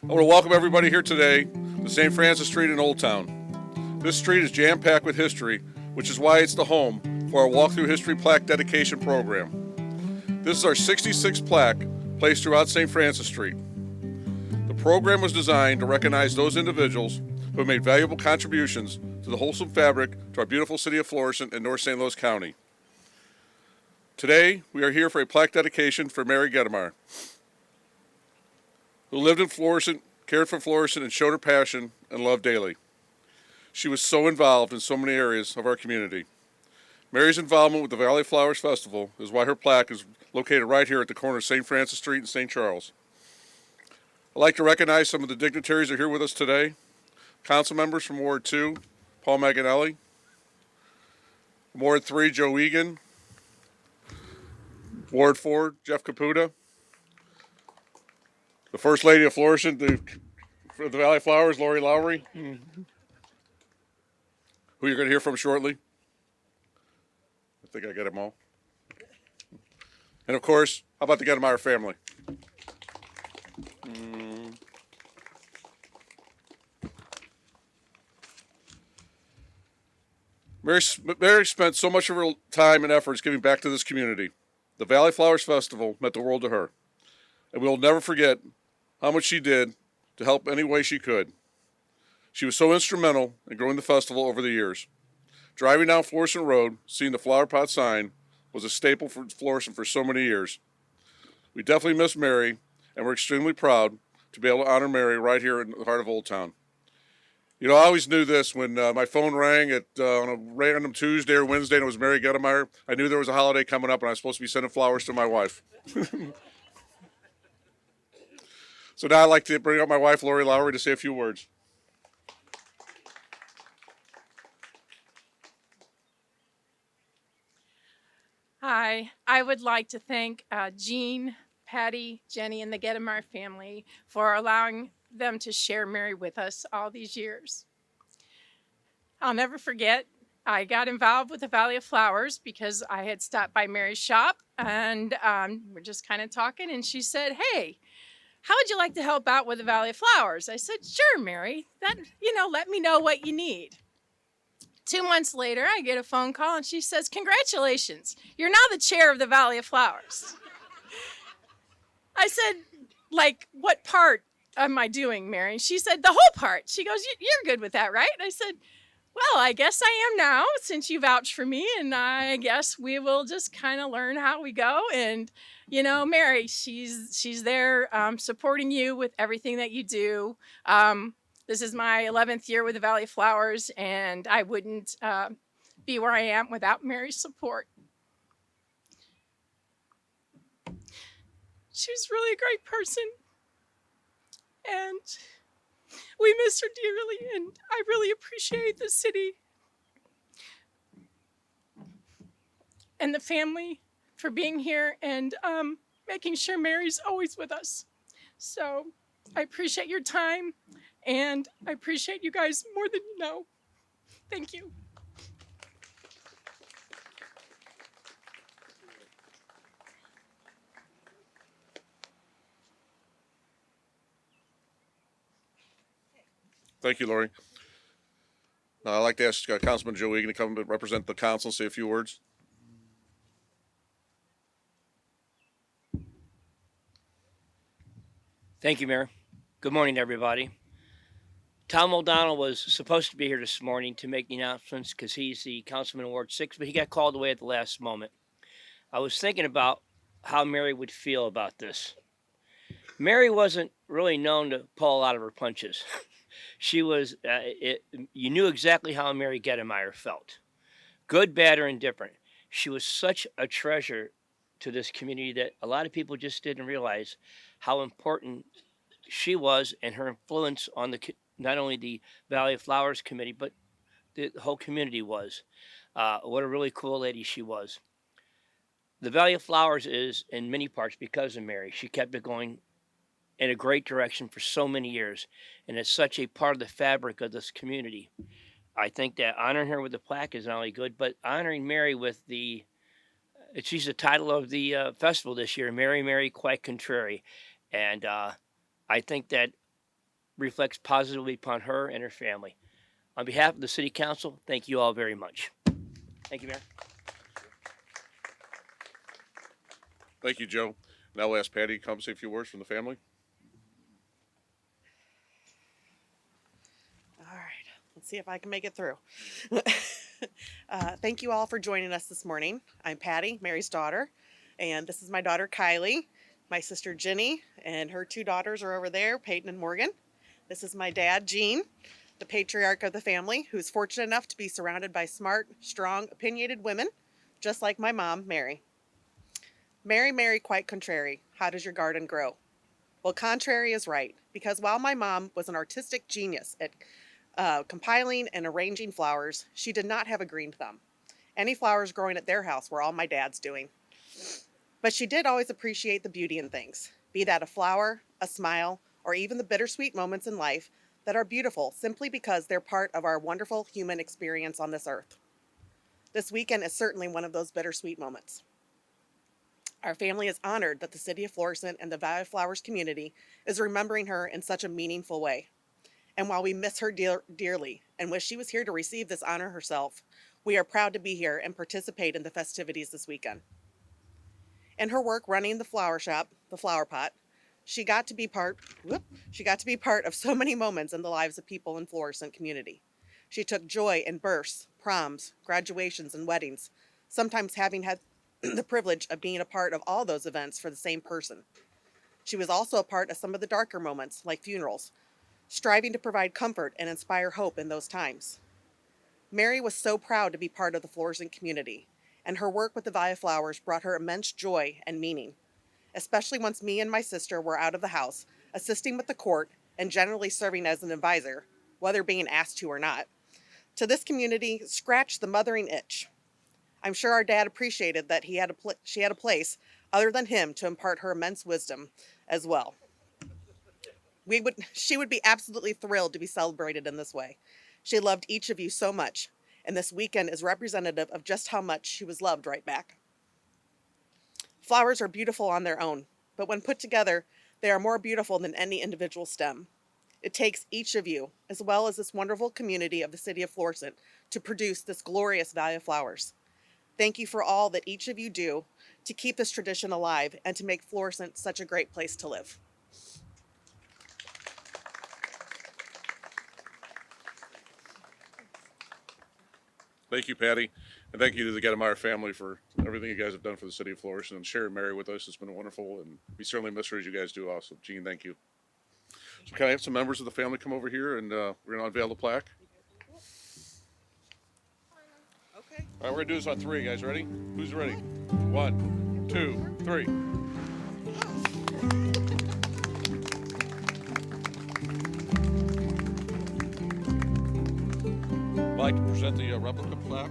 I want to welcome everybody here today to St. Francis Street in Old Town. This street is jam-packed with history, which is why it's the home for our Walk Through History Plaque dedication program. This is our 66th plaque placed throughout St. Francis Street. The program was designed to recognize those individuals who have made valuable contributions to the wholesome fabric to our beautiful city of Florissant in North St. Louis County. Today, we are here for a plaque dedication for Mary Gettemeier, who lived in Florissant, cared for Florissant, and showed her passion and love daily. She was so involved in so many areas of our community. Mary's involvement with the Valley of Flowers Festival is why her plaque is located right here at the corner of St. Francis Street and St. Charles. I'd like to recognize some of the dignitaries that are here with us today. Council members from Ward 2, Paul Maganelli. Ward 3, Joe Eagan. Ward 4, Jeff Caputa. The First Lady of Florissant, for the Valley of Flowers, Laurie Lowery, who you're going to hear from shortly. I think I get them all. And of course, how about the Gettemeier family? Mary spent so much of her time and efforts giving back to this community. The Valley Flowers Festival meant the world to her, and we will never forget how much she did to help any way she could. She was so instrumental in growing the festival over the years. Driving down Florissant Road, seeing the flower pot sign was a staple for Florissant for so many years. We definitely miss Mary, and we're extremely proud to be able to honor Mary right here in the heart of Old Town. You know, I always knew this when my phone rang on a random Tuesday or Wednesday and it was Mary Gettemeier. I knew there was a holiday coming up and I was supposed to be sending flowers to my wife. So now I'd like to bring up my wife, Laurie Lowery, to say a few words. Hi, I would like to thank Jean, Patti, Jenny, and the Gettemeier family for allowing them to share Mary with us all these years. I'll never forget, I got involved with the Valley of Flowers because I had stopped by Mary's shop and we're just kind of talking, and she said, "Hey, how would you like to help out with the Valley of Flowers?" I said, "Sure, Mary, let me know what you need." 2 months later, I get a phone call and she says, "Congratulations, you're now the chair of the Valley of Flowers." I said, "Like, what part am I doing, Mary?" And she said, "The whole part." She goes, "You're good with that, right?" And I said, "Well, I guess I am now, since you vouched for me, and I guess we will just kind of learn how we go." And, Mary, she's there supporting you with everything that you do. This is my 11th year with the Valley Flowers, and I wouldn't be where I am without Mary's support. She was really a great person, and we miss her dearly, and I really appreciate the city and the family for being here and making sure Mary's always with us. So I appreciate your time, and I appreciate you guys more than you know. Thank you. Thank you, Laurie. Now, I'd like to ask Councilman Joe Eagan to come and represent the council and say a few words. Thank you, Mayor. Good morning, everybody. Tom O'Donnell was supposed to be here this morning to make the announcements because he's the councilman in Ward 6, but he got called away at the last moment. I was thinking about how Mary would feel about this. Mary wasn't really known to pull a lot of her punches. She was, you knew exactly how Mary Gettemeier felt. Good, bad, or indifferent. She was such a treasure to this community that a lot of people just didn't realize how important she was and her influence on not only the Valley of Flowers committee, but the whole community was. What a really cool lady she was. The Valley of Flowers is in many parts because of Mary. She kept it going in a great direction for so many years, and it's such a part of the fabric of this community. I think that honoring her with the plaque is not only good, but honoring Mary with she's the title of the festival this year, Mary, Mary, Quite Contrary. And I think that reflects positively upon her and her family. On behalf of the City Council, thank you all very much. Thank you, Mayor. Thank you, Joe. Now we'll ask Patti to come say a few words from the family. All right, let's see if I can make it through. Thank you all for joining us this morning. I'm Patti, Mary's daughter, and this is my daughter Kylie, my sister Ginny, and her two daughters are over there, Peyton and Morgan. This is my dad, Gene, the patriarch of the family, who's fortunate enough to be surrounded by smart, strong, opinionated women, just like my mom, Mary. Mary, Mary, quite contrary, how does your garden grow? Well, contrary is right, because while my mom was an artistic genius at compiling and arranging flowers, she did not have a green thumb. Any flowers growing at their house were all my dad's doing. But she did always appreciate the beauty in things, be that a flower, a smile, or even the bittersweet moments in life that are beautiful simply because they're part of our wonderful human experience on this earth. This weekend is certainly one of those bittersweet moments. Our family is honored that the City of Florissant and the Valley of Flowers community is remembering her in such a meaningful way. And while we miss her dearly and wish she was here to receive this honor herself, we are proud to be here and participate in the festivities this weekend. In her work running the flower shop, the Flower Pot, she got to be part of so many moments in the lives of people in Florissant community. She took joy in births, proms, graduations, and weddings, sometimes having had the privilege of being a part of all those events for the same person. She was also a part of some of the darker moments, like funerals, striving to provide comfort and inspire hope in those times. Mary was so proud to be part of the Florissant community, and her work with the Valley of Flowers brought her immense joy and meaning, especially once me and my sister were out of the house, assisting with the court and generally serving as an advisor, whether being asked to or not, to this community scratched the mothering itch. I'm sure our dad appreciated that she had a place other than him to impart her immense wisdom as well. She would be absolutely thrilled to be celebrated in this way. She loved each of you so much, and this weekend is representative of just how much she was loved right back. Flowers are beautiful on their own, but when put together, they are more beautiful than any individual stem. It takes each of you, as well as this wonderful community of the City of Florissant, to produce this glorious Valley of Flowers. Thank you for all that each of you do to keep this tradition alive and to make Florissant such a great place to live. Thank you, Patti, and thank you to the Gettemeier family for everything you guys have done for the City of Florissant and sharing Mary with us. It's been wonderful, and we certainly miss her as you guys do also. Gene, thank you. So can I have some members of the family come over here, and we're going to unveil the plaque? Okay. All right, we're going to do this on three, guys. Ready? Who's ready? 1, 2, 3. I'd like to present the replica plaque